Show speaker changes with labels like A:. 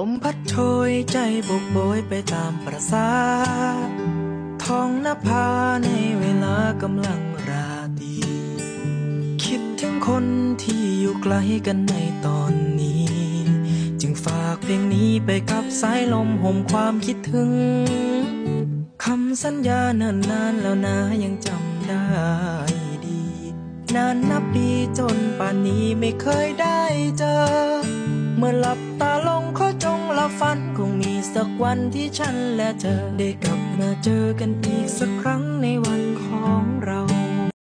A: ลมพัดโชยใจบกโบยไปตามประสาท้องนภาในเวลากำลังราตรีคิดถึงคนที่อยู่ไกลกันในตอนนี้จึงฝากเพลงนี้ไปกับสายลมห่มความคิดถึงคำสัญญาเนิ่นนานแล้วนะยังจำได้ดีนานนับปีจนป่านนี้ไม่เคยได้เจอเมื่อหลับตาลงขอจงหลับฝันคงมีสักวันที่ฉันและเธอได้กลับมาเจอกันอีกสักครั้งในวันของเรา